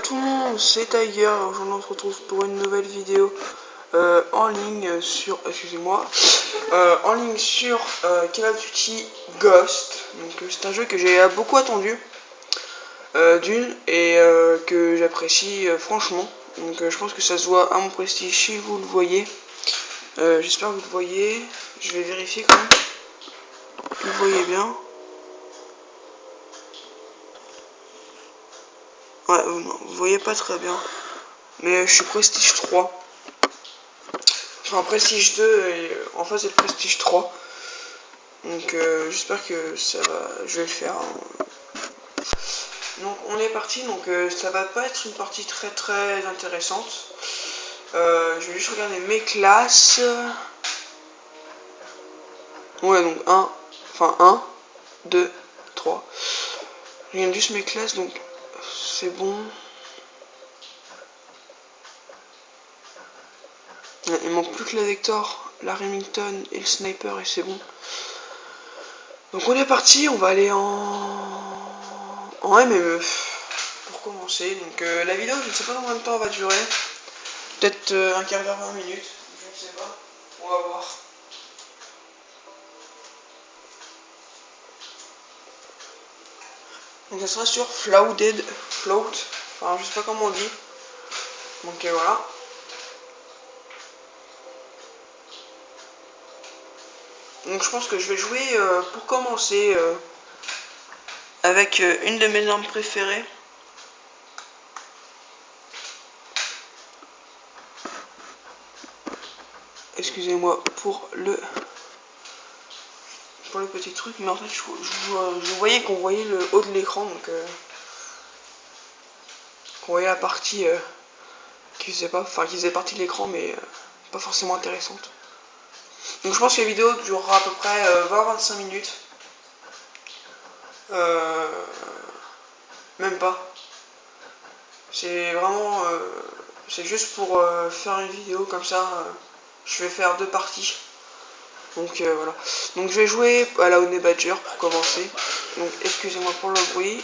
tout le monde, c'est Tiger. Aujourd'hui on se retrouve pour une nouvelle vidéo en ligne sur, en ligne sur Call of Duty Ghost. Donc c'est un jeu que j'ai beaucoup attendu d'une et que j'apprécie franchement. Donc je pense que ça se voit à mon prestige si vous le voyez. J'espère que vous le voyez. Je vais vérifier quand même. Vous le voyez bien. Ouais, non, vous voyez pas très bien. Mais je suis prestige 3. Enfin, prestige 2 et en face c'est le prestige 3. Donc j'espère que ça va. Je vais le faire. Hein. Donc on est parti. Donc ça va pas être une partie très intéressante. Je vais juste regarder mes classes. Ouais, donc 1, 2, 3. Je regarde juste mes classes, donc c'est bon. Il manque plus que la Vector, la Remington et le Sniper et c'est bon. Donc on est parti, on va aller en MME pour commencer. Donc la vidéo, je ne sais pas combien de temps elle va durer. Peut-être un quart d'heure, 20 minutes, je ne sais pas. On va voir. Donc ça sera sur Float, enfin je sais pas comment on dit. Donc voilà. Donc je pense que je vais jouer pour commencer avec une de mes armes préférées. Excusez-moi pour le petit truc, mais en fait je voyais qu'on voyait le haut de l'écran, donc qu'on voyait la partie qui faisait partie de l'écran, mais pas forcément intéressante. Donc je pense que la vidéo durera à peu près 20-25 minutes. Même pas. C'est vraiment c'est juste pour faire une vidéo comme ça. Je vais faire 2 parties. Donc voilà. Donc je vais jouer à la Honey Badger pour commencer. Donc excusez-moi pour le bruit.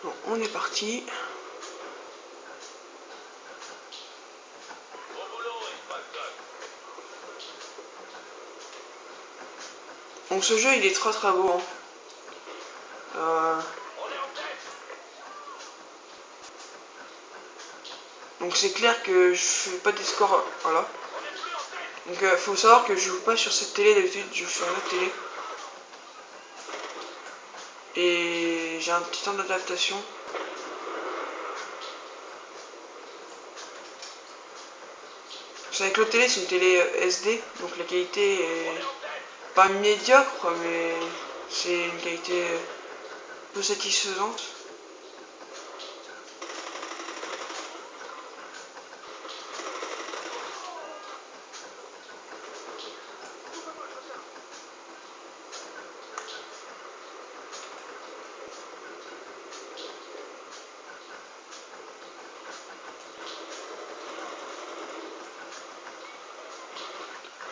Donc, on est parti. Donc ce jeu il est très beau. Hein. Donc c'est clair que je fais pas des scores. Voilà. Donc faut savoir que je joue pas sur cette télé d'habitude, je joue sur une autre télé. Et j'ai un petit temps d'adaptation. Avec l'autre télé, c'est une télé SD, donc la qualité est pas médiocre, mais c'est une qualité peu satisfaisante.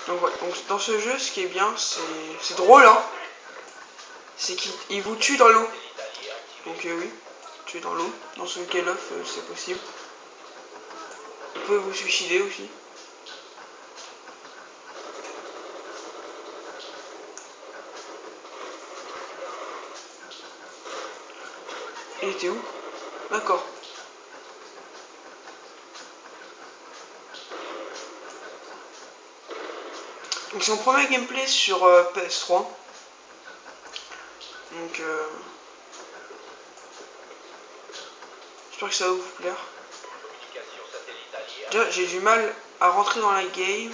Donc ouais, donc dans ce jeu, ce qui est bien, c'est drôle, hein, c'est qu'il vous tue dans l'eau. Donc oui, tuer dans l'eau. Dans ce Call of, c'est possible. Vous pouvez vous suicider aussi. Il était où? D'accord. Donc c'est mon premier gameplay sur PS3. Donc j'espère que ça va vous plaire. Déjà j'ai du mal à rentrer dans la game.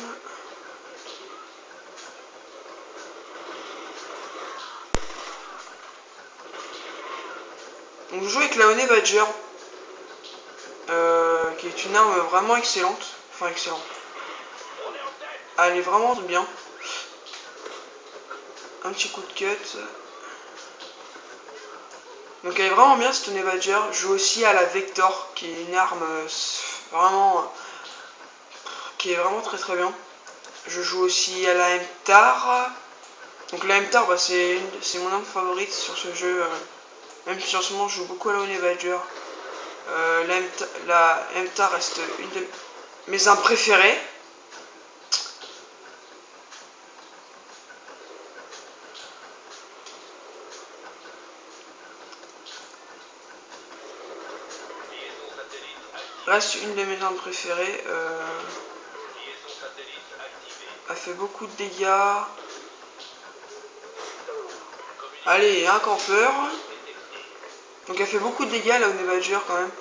Donc je joue avec la Honey Badger. Qui est une arme vraiment excellente. Enfin excellente. Elle est vraiment bien. Un petit coup de cut. Donc elle est vraiment bien cette Honey Badger. Je joue aussi à la Vector, qui est une arme vraiment qui est vraiment très bien. Je joue aussi à la MTAR. Donc la MTAR, bah, c'est mon arme favorite sur ce jeu. Même si en ce moment je joue beaucoup à la Honey Badger. La MTAR reste une de mes armes préférées. Reste une de mes armes préférées. Elle fait beaucoup de dégâts. Allez, un campeur. Donc elle fait beaucoup de dégâts la Honey Badger quand même.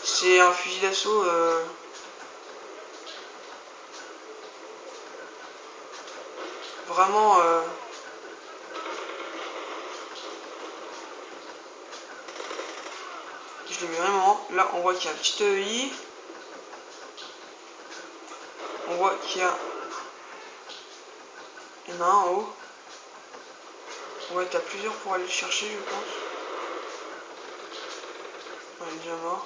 C'est un fusil d'assaut. Vraiment. Je le mets vraiment. Là, on voit qu'il y a un petit EI. On voit qu'il y a. Il y en a un en haut. Ouais, t'as plusieurs pour aller le chercher, je pense. Ouais, il est déjà mort.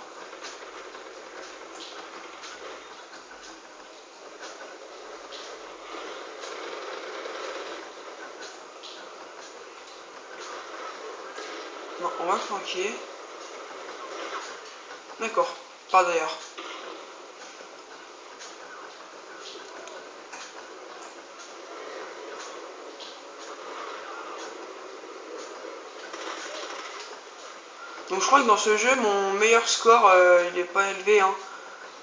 Non, on va flanquer. D'accord, pas d'ailleurs. Donc je crois que dans ce jeu, mon meilleur score, il est pas élevé. Hein.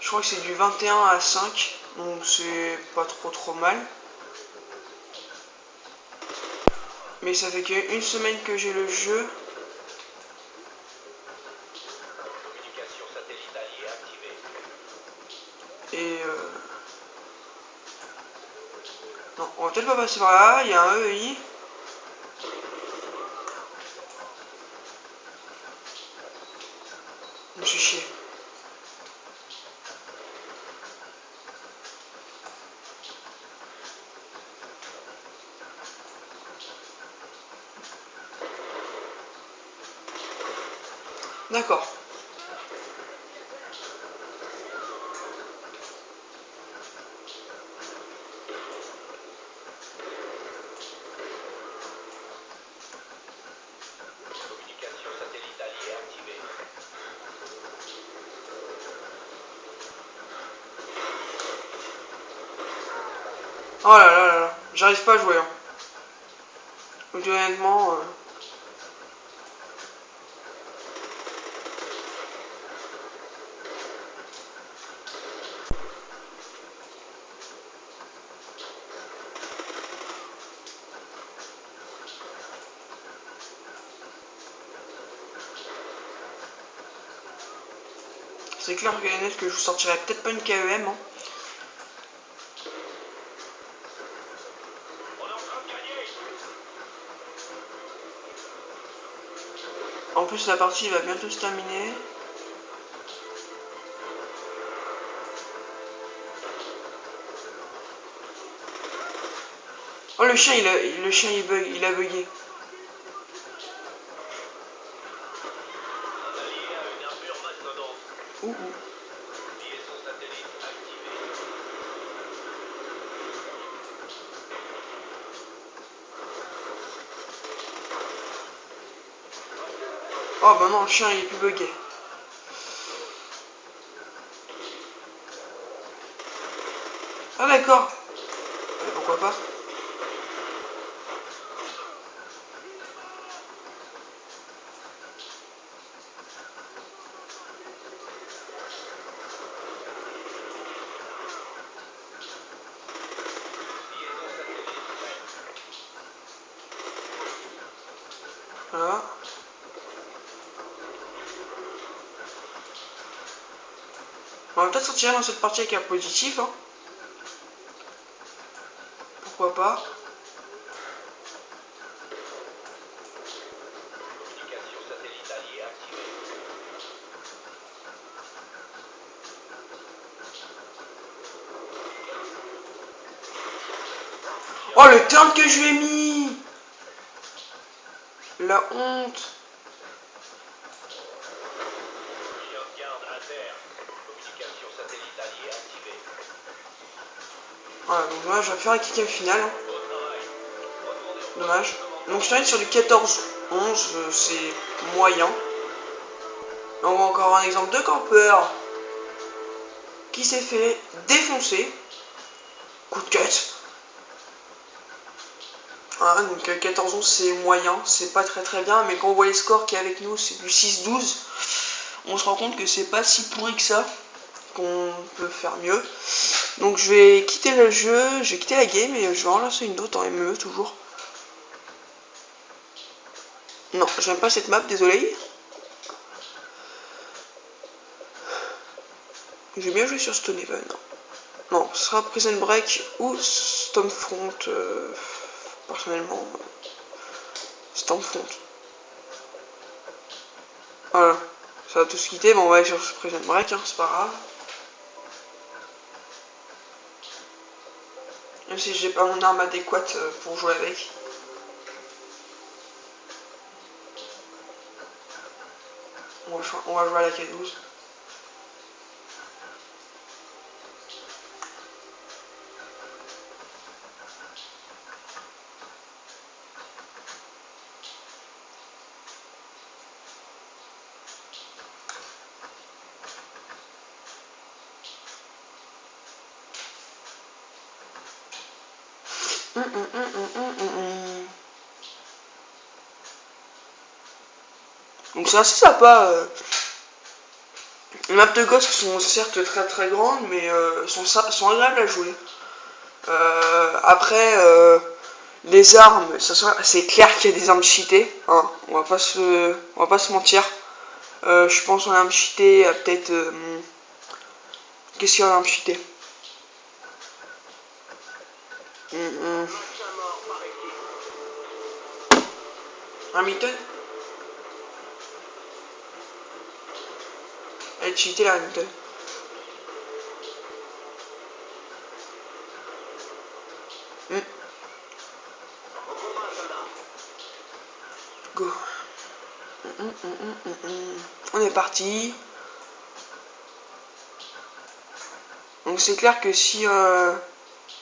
Je crois que c'est du 21 à 5. Donc c'est pas trop mal. Mais ça fait qu'une semaine que j'ai le jeu. Et non, on va peut-être pas passer par là. Il y a un EI. Je me suis chié. D'accord. Oh là là là là. J'arrive pas à jouer. Hein. Donc honnêtement... c'est clair que je vous sortirai peut-être pas une KEM. Hein. En plus la partie va bientôt se terminer. Oh le chien il a bugué. Ouh. Oh bah non, le chien il est plus bugué. Ah d'accord. Pourquoi pas. Voilà. On va peut-être sortir dans cette partie avec un positif. Hein. Pourquoi pas. Oh le turn que je lui ai mis. La honte. Voilà, donc là je vais faire un kick final. Hein. Dommage. Donc je termine sur du 14-11, c'est moyen. On voit encore un exemple de campeur qui s'est fait défoncer. Coup de cut. Voilà, donc 14-11 c'est moyen, c'est pas très bien, mais quand on voit les scores qui est avec nous, c'est du 6-12. On se rend compte que c'est pas si pourri que ça, qu'on peut faire mieux. Donc je vais quitter le jeu, je vais quitter la game et je vais en lancer une autre en ME toujours. Non, j'aime pas cette map, désolé. J'ai bien joué sur Stonehaven. Non, ce sera Prison Break ou Stormfront. Personnellement, Stormfront. Voilà, ça va tous quitter, mais on va aller sur Prison Break, hein, c'est pas grave. Même si j'ai pas mon arme adéquate pour jouer avec. On va jouer à la K12. Donc c'est assez sympa. Les maps de Ghost sont certes très grandes, mais sont agréables à jouer. Après, les armes, c'est clair qu'il y a des armes cheatées. Hein, on va pas se mentir. Je pense en armes cheatées, peut-être. Qu'est-ce qu'il y a en armes cheatées? Hamilton. Elle est cheatée la Hamilton. Go. On est parti. Donc c'est clair que si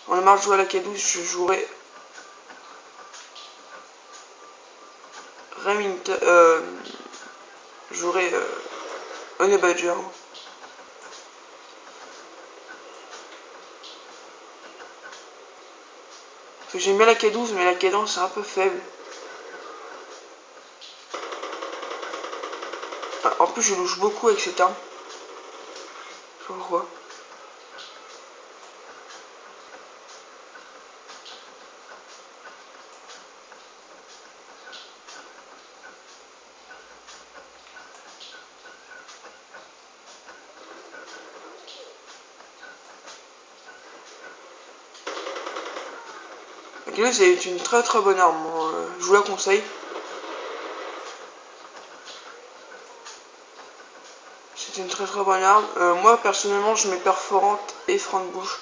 on a marre de jouer à la K12, je jouerai Remington. Je jouerai Honey Badger. Parce que j'aime bien la K12, mais la cadence c'est un peu faible. En plus, je louche beaucoup avec cette arme. Je sais pas pourquoi. La K12 c'est une très bonne arme. Je vous la conseille. C'est une très bonne arme. Moi personnellement, je mets perforante et frein de bouche.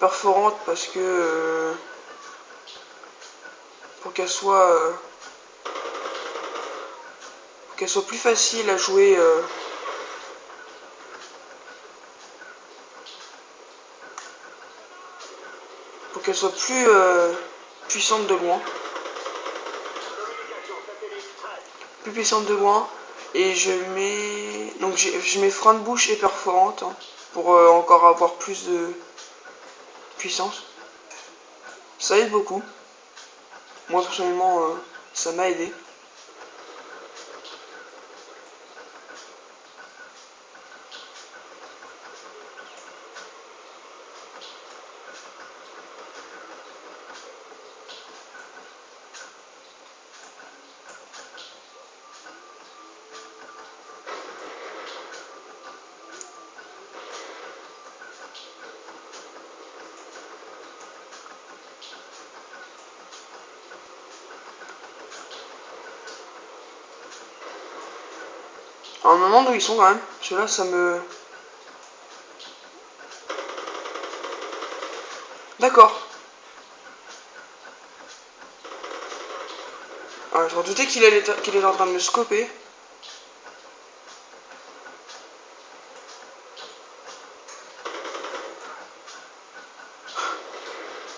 Perforante parce que pour qu'elle soit plus facile à jouer. Pour qu'elle soit plus puissante de loin. Plus puissante de loin. Et je mets. Donc je mets frein de bouche et perforante. Hein, pour encore avoir plus de puissance. Ça aide beaucoup. Moi personnellement, ça m'a aidé. Alors, un moment d'où ils sont quand même. Ceux-là, ça me. D'accord. Ah, je redoutais qu'il est en train de me scoper.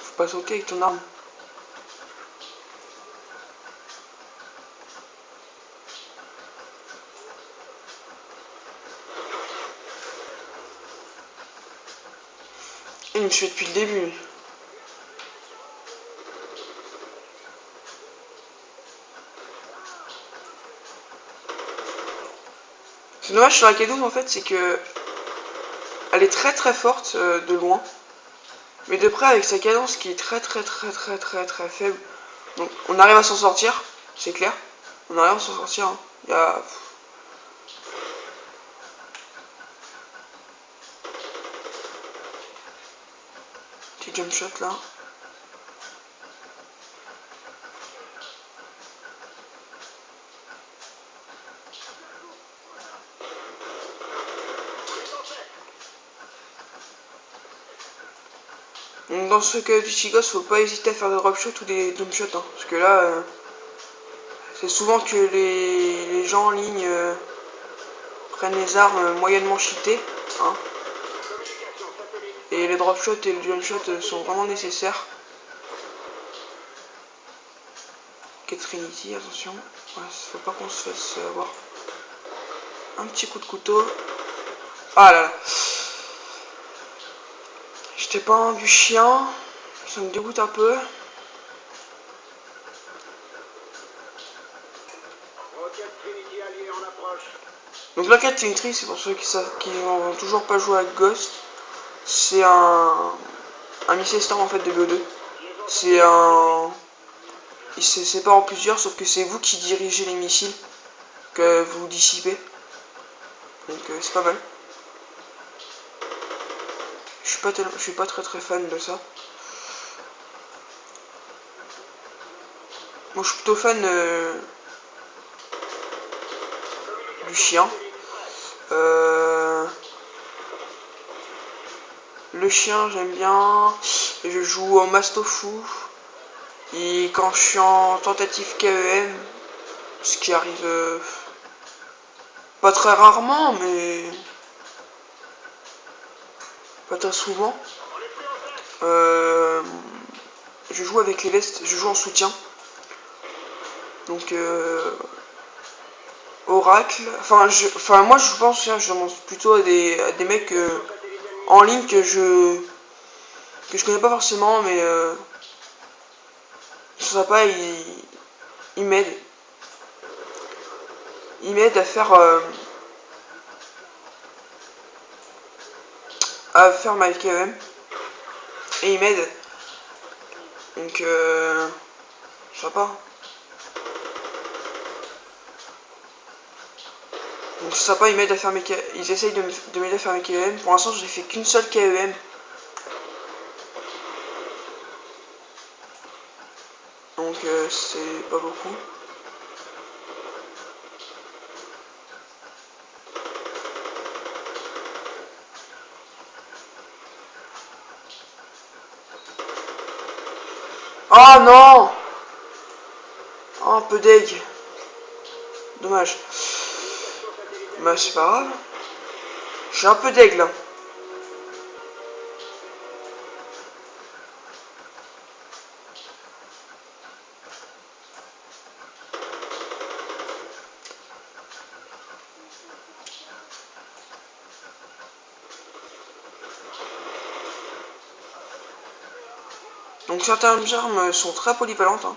Faut pas sauter avec ton arme. Il me suit depuis le début. C'est dommage sur la K12 en fait, c'est que elle est très très forte de loin. Mais de près avec sa cadence qui est très faible. Donc on arrive à s'en sortir, c'est clair. On arrive à s'en sortir. Hein. Il y a... Petit jump shot là. Donc dans ce cas du Chigos, faut pas hésiter à faire des drop shots ou des jump shots. Hein, parce que là, c'est souvent que les gens en ligne prennent les armes moyennement cheatées. Hein. Et les drop shots et le jump shot sont vraiment nécessaires. Ok, Trinity, attention. Ouais, faut pas qu'on se fasse avoir. Un petit coup de couteau. Ah là là. J'étais pas un du chien. Ça me dégoûte un peu. Donc la quête Trinity, c'est pour ceux qui n'ont toujours pas joué à Ghost. C'est un missile storm en fait de BO2. C'est un... Il se sépare en plusieurs, sauf que c'est vous qui dirigez les missiles que vous dissipez. Donc c'est pas mal. Je suis pas très fan de ça. Moi je suis plutôt fan du chien. Le chien j'aime bien. Je joue en Mastofu. Et quand je suis en tentative KEM, ce qui arrive pas très rarement, mais pas très souvent, je joue avec les vestes, je joue en soutien. Donc Oracle, moi je pense je demande plutôt à des mecs en ligne que je connais pas forcément, mais ils sont sympas, ils m'aident. Ils m'aident à faire ma KM et ils m'aident. Donc sympa. Donc c'est sympa, ils m'aident à faire ils essayent de m'aider à faire mes KM. Pour l'instant j'ai fait qu'une seule KEM. Donc c'est pas beaucoup. Oh non! Oh, un peu deg. Dommage. Mais c'est pas grave. Je suis un peu deg là. Donc certaines armes sont très polyvalentes. Hein.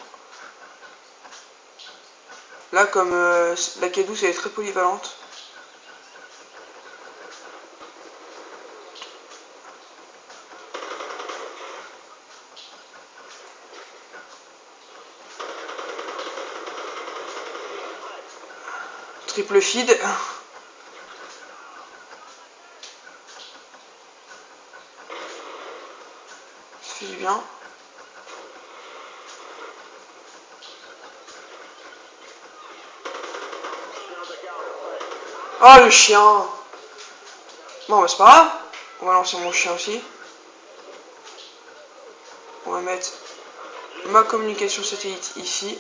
Là comme la K12 elle est très polyvalente. Triple feed. Ça fait du bien. Oh le chien! Bon bah c'est pas grave. On va lancer mon chien aussi. On va mettre ma communication satellite ici.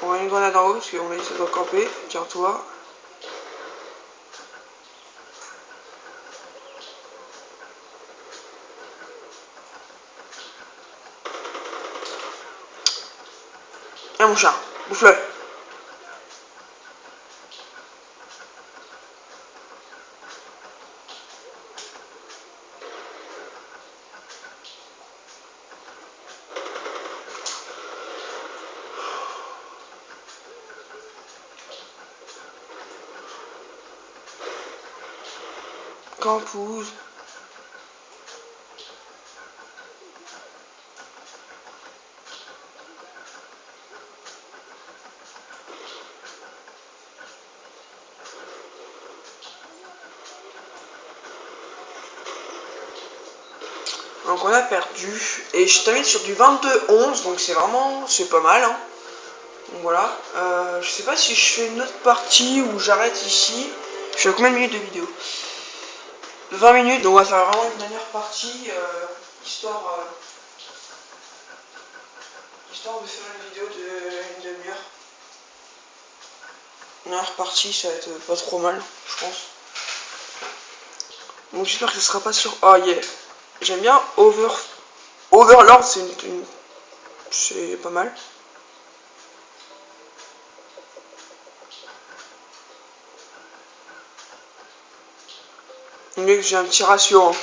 On a une grenade en haut parce qu'on a dit que ça doit camper. Tiens-toi. Et mon chien, bouffe-le. Campouze. Donc on a perdu. Et je termine sur du 22-11. Donc c'est vraiment... c'est pas mal. Hein. Donc voilà. Je sais pas si je fais une autre partie ou j'arrête ici. Je suis à combien de minutes de vidéo? 20 minutes. Donc on va faire vraiment une dernière partie. Histoire de faire une vidéo de une demi-heure. Une dernière partie, ça va être pas trop mal, je pense. Donc j'espère que ce sera pas sur... Ah yeah. J'aime bien Overlord, c'est pas mal. Mais j'ai un petit ratio. Hein.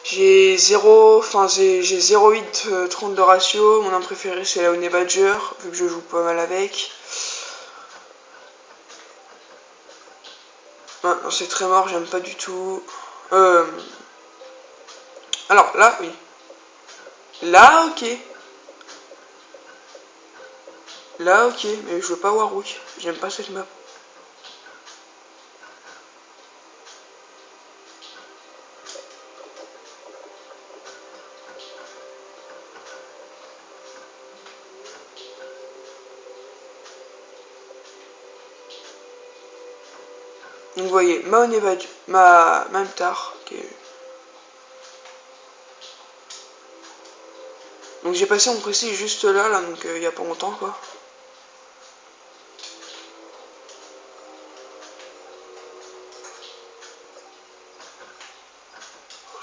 J'ai 0,8 de ratio. Mon arme préférée c'est la Honey Badger, vu que je joue pas mal avec. Ah, non, c'est très mort, j'aime pas du tout. Alors là, oui. Là, ok. Là, ok, mais je veux pas Warwick. J'aime pas cette map. Donc vous voyez, ma Mamtar, qui est... Donc j'ai passé mon précis juste là, donc il y a pas longtemps quoi.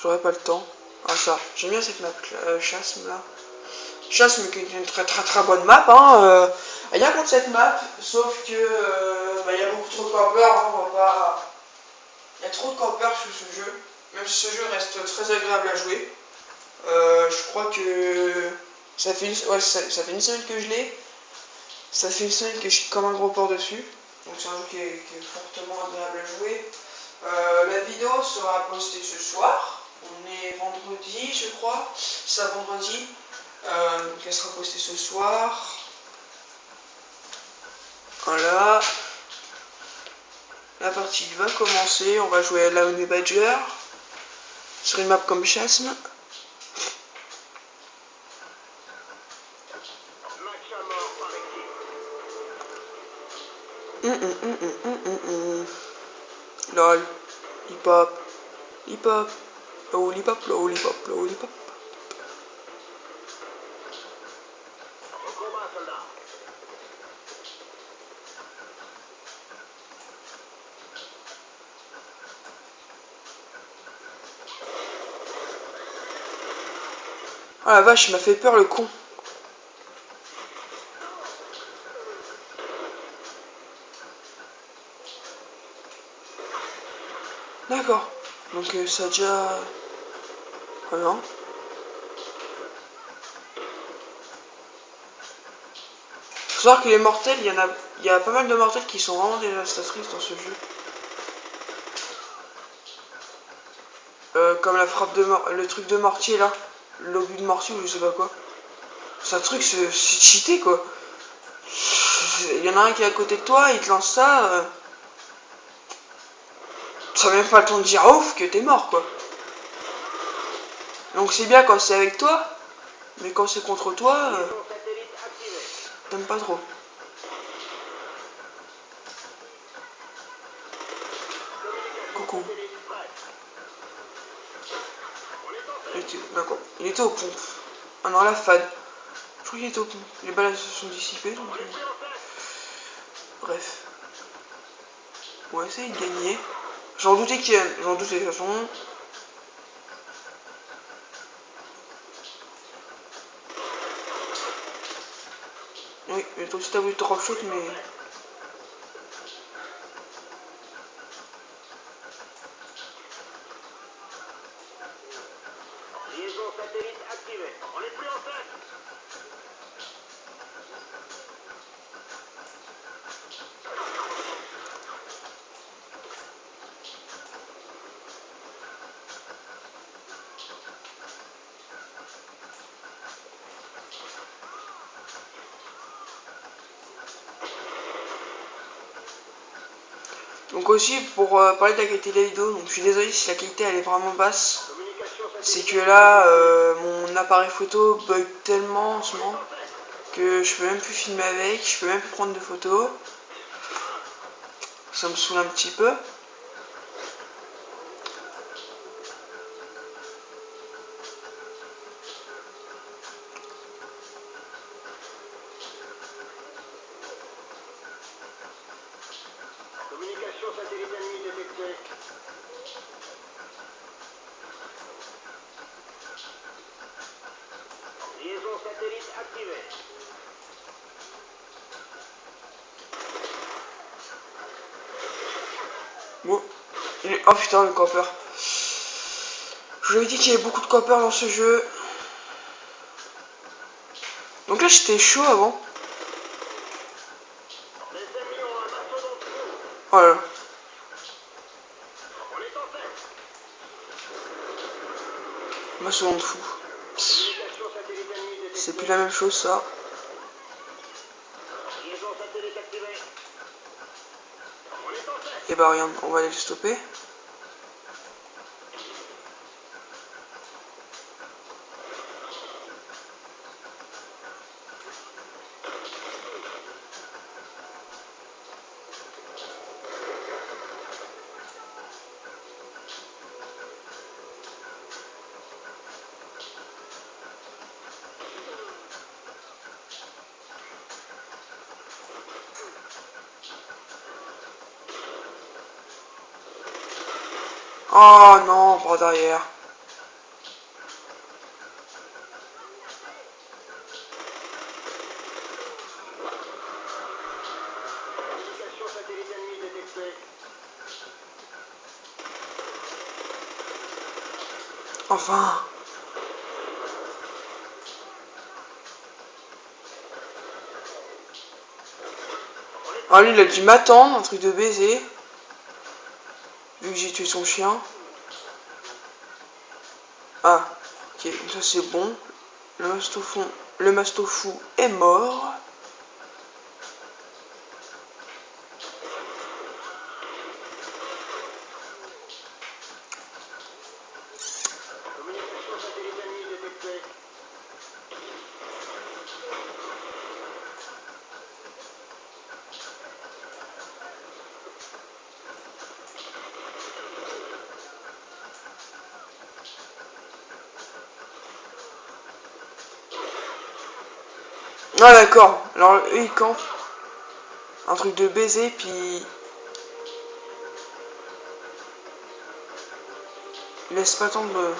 J'aurais pas le temps. Ah ça, j'aime bien cette map, Chasme là. Chasme qui est une très bonne map, hein. Rien contre cette map, sauf que il y a beaucoup trop de campeurs, hein, on va pas... Il y a trop de campeurs sur ce jeu, même si ce jeu reste très agréable à jouer. Je crois que ça fait une semaine que je l'ai. Ça fait une semaine que je suis comme un gros porc dessus. Donc c'est un jeu qui est fortement agréable à jouer. La vidéo sera postée ce soir. On est vendredi, je crois. C'est vendredi. Donc elle sera postée ce soir. Voilà. La partie va commencer. On va jouer à la Honey Badger. Sur une map comme Chasme. Lol. Hip hop. Hip hop. Lollipop, lollipop, lollipop. Ah la vache, il m'a fait peur le con. D'accord. Donc ça a déjà... Voilà. Faut savoir que les mortels, il y a pas mal de mortels qui sont vraiment dévastatrices dans ce jeu. Comme la frappe de le truc de mortier là. L'obus de mortier ou je sais pas quoi. C'est un truc, c'est cheaté quoi. Il y en a un qui est à côté de toi, il te lance ça. Ça n'a même pas le temps de dire ouf que t'es mort quoi. Donc c'est bien quand c'est avec toi, mais quand c'est contre toi, t'aimes pas trop. Coucou. D'accord. Il était au pompe. Ah non, la fade. Je crois qu'il était au pompe. Les balles se sont dissipées. Donc... Bref. On va essayer de gagner. J'en doutais qu'il y a... J'en doutais de toute façon. Oui, mais toi aussi t'as voulu drop shot, mais... Liaison satellite activée. On est plus en place. Donc aussi pour parler de la qualité de la vidéo, donc je suis désolé si la qualité elle est vraiment basse. C'est que là mon appareil photo bug tellement en ce moment que je peux même plus filmer avec, je peux même plus prendre de photos. Ça me saoule un petit peu. Communication satellite ennemie détectée. Liaison satellite activée. Bon. Oh putain le copper. Je vous avais dit qu'il y avait beaucoup de copper dans ce jeu. Donc là j'étais chaud avant. Les ennemis ont un mastodonte fou. Oh là là. On est en tête. Mastodonte fou. Communication satellite ennemie détectée. C'est plus la même chose ça. Liaison satellite activée. On est en tête. Et bah rien, on va aller le stopper. Oh non, bras d'arrière. Communication satellite ennemie détectée. Enfin. Ah lui il a dû m'attendre, un truc de baiser. Vu que j'ai tué son chien. Ah, ok, ça c'est bon. Le mastofou est mort. Communication satellite ennemie détectée. Ah d'accord, alors eux ils campent. Un truc de baiser, puis... il laisse pas le temps de...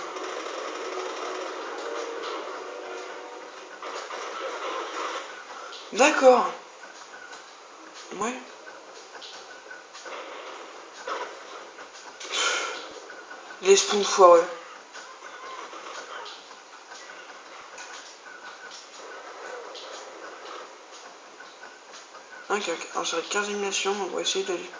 D'accord. Ouais. Les spawns foireux. Ok, ok. Alors ça va être 15 éliminations, on va essayer d'aller.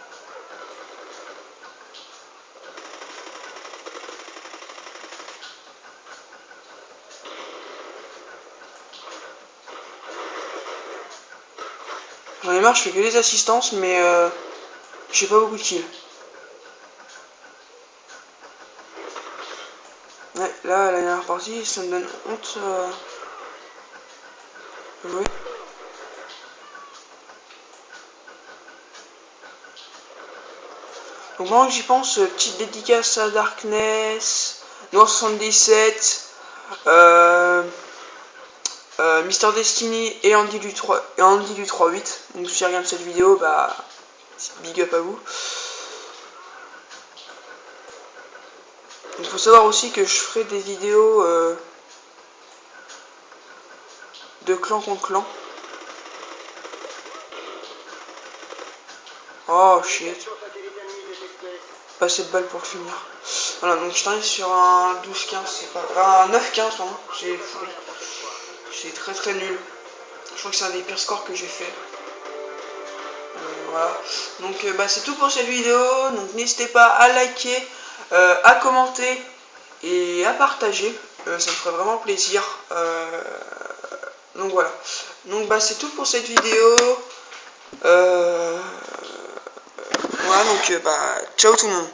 J'en ai marre, je fais que des assistances, mais j'ai pas beaucoup de kills. Ouais, là, la dernière partie, ça me donne honte de jouer. Donc maintenant que j'y pense, petite dédicace à Darkness, Noir77, Mister Destiny et Andy du 3.8. Donc si tu regardes cette vidéo, bah big up à vous. Il faut savoir aussi que je ferai des vidéos de clan contre clan. Oh shit. Communication satellite ennemie détectée. Pas assez de balles pour le finir. Voilà, donc je t'arrive sur un 12-15, c'est pas. Un 9-15, pardon. J'ai pourri. C'est très très nul. Je crois que c'est un des pires scores que j'ai fait. Voilà. Donc bah, c'est tout pour cette vidéo. Donc n'hésitez pas à liker, à commenter et à partager. Ça me ferait vraiment plaisir. Donc voilà. Donc bah c'est tout pour cette vidéo. Voilà, donc bah, ciao tout le monde.